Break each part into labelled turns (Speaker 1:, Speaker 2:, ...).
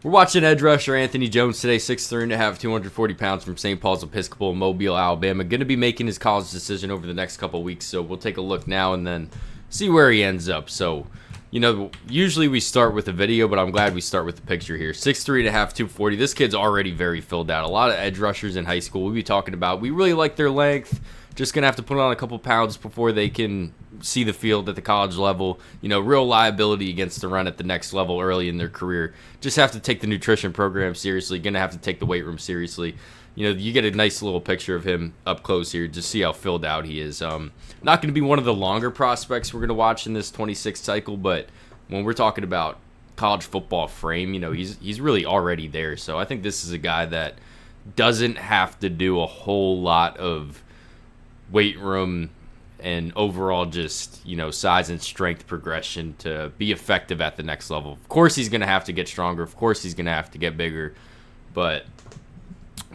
Speaker 1: We're watching edge rusher Anthony Jones today, 6'3.5", 240 pounds from St. Paul's Episcopal in Mobile, Alabama. Going to be making his college decision over the next couple weeks, so we'll take a look now and then see where he ends up. So, usually we start with a video, but I'm glad we start with the picture here. 6'3.5", 240. This kid's already very filled out. A lot of edge rushers in high school we'll be talking about. We really like their length. Just going to have to put on a couple pounds before they can see the field at the college level. Real liability against the run at the next level early in their career. Just have to take the nutrition program seriously. Going to have to take the weight room seriously. You get a nice little picture of him up close here. Just see how filled out he is. Not going to be one of the longer prospects we're going to watch in this 26th cycle, but when we're talking about college football frame, he's really already there. So I think this is a guy that doesn't have to do a whole lot of weight room and overall just, size and strength progression to be effective at the next level. Of course, he's going to have to get stronger. Of course, he's going to have to get bigger, but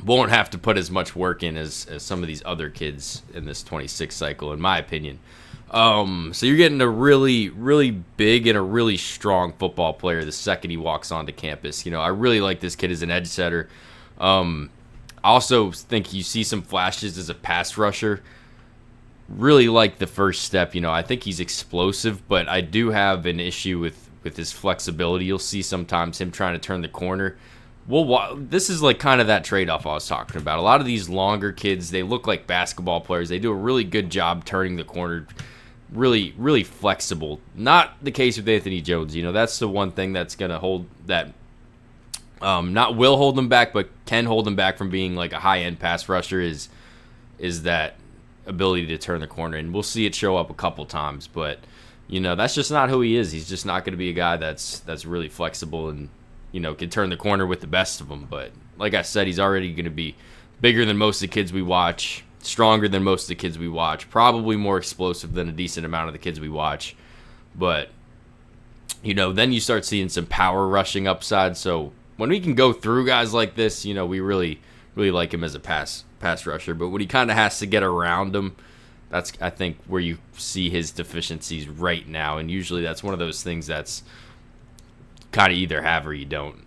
Speaker 1: won't have to put as much work in as some of these other kids in this 26 cycle, in my opinion. So you're getting a really, really big and a really strong football player the second he walks onto campus. I really like this kid as an edge setter. I also think you see some flashes as a pass rusher. Really like the first step. I think he's explosive, but I do have an issue with his flexibility. You'll see sometimes him trying to turn the corner. This is like kind of that trade-off I was talking about. A lot of these longer kids, they look like basketball players. They do a really good job turning the corner, really, really flexible. Not the case with Anthony Jones. That's the one thing that's going to hold that, not will hold him back, but can hold him back from being like a high-end pass rusher is that ability to turn the corner, and we'll see it show up a couple times, but that's just not who he is. He's just not going to be a guy that's really flexible and can turn the corner with the best of them. But like I said, he's already going to be bigger than most of the kids we watch, stronger than most of the kids we watch, probably more explosive than a decent amount of the kids we watch. But then you start seeing some power rushing upside. So when we can go through guys like this, we really like him as a pass rusher, but when he kind of has to get around him, that's, I think, where you see his deficiencies right now, and usually that's one of those things that's kind of either have or you don't.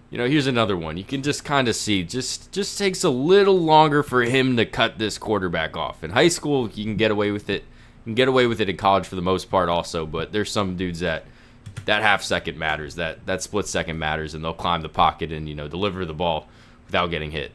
Speaker 1: Here's another one. You can just kind of see, just takes a little longer for him to cut this quarterback off. In high school, you can get away with it. You can get away with it in college for the most part also, but there's some dudes that half second matters, that split second matters, and they'll climb the pocket and, deliver the ball without getting hit.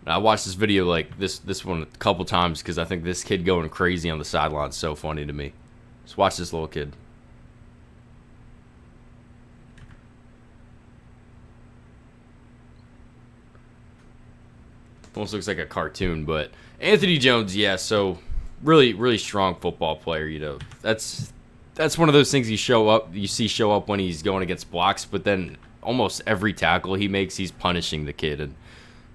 Speaker 1: I watched this video like this one a couple times because I think this kid going crazy on the sideline is so funny to me. Just watch this little kid. Almost looks like a cartoon, but Anthony Jones, yeah, so really, really strong football player. That's one of those things you see show up when he's going against blocks, but then almost every tackle he makes, he's punishing the kid, and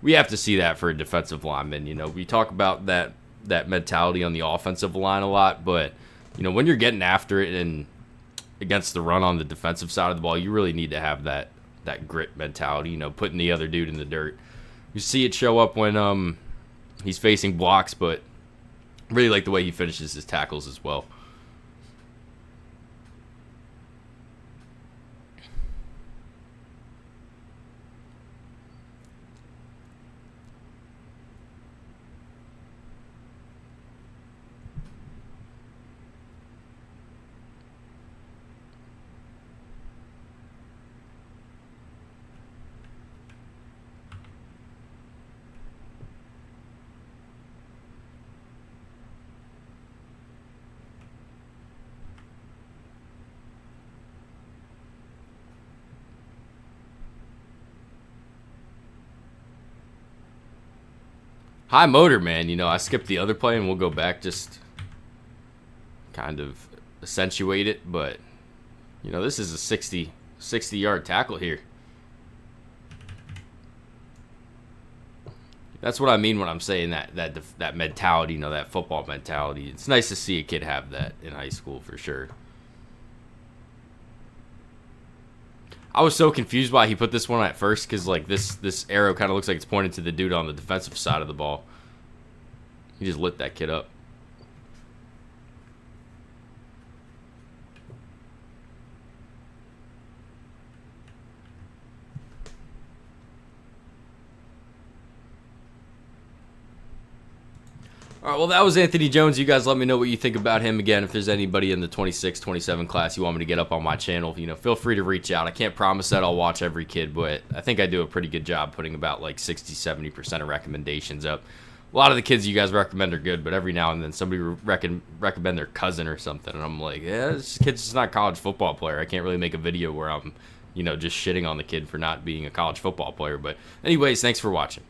Speaker 1: we have to see that for a defensive lineman. We talk about that mentality on the offensive line a lot, but when you're getting after it and against the run on the defensive side of the ball, you really need to have that grit mentality. Putting the other dude in the dirt. You see it show up when he's facing blocks, but really like the way he finishes his tackles as well. High motor, man. I skipped the other play, and we'll go back just kind of accentuate it. But, this is a 60-yard tackle here. That's what I mean when I'm saying that mentality, that football mentality. It's nice to see a kid have that in high school for sure. I was so confused why he put this one at first because like this arrow kind of looks like it's pointed to the dude on the defensive side of the ball. He just lit that kid up. All right, well, that was Anthony Jones. You guys let me know what you think about him. Again, if there's anybody in the 26, 27 class you want me to get up on my channel, feel free to reach out. I can't promise that I'll watch every kid, but I think I do a pretty good job putting about like 60, 70% of recommendations up. A lot of the kids you guys recommend are good, but every now and then somebody recommend their cousin or something, and I'm like, yeah, this kid's just not a college football player. I can't really make a video where I'm, just shitting on the kid for not being a college football player. But anyways, thanks for watching.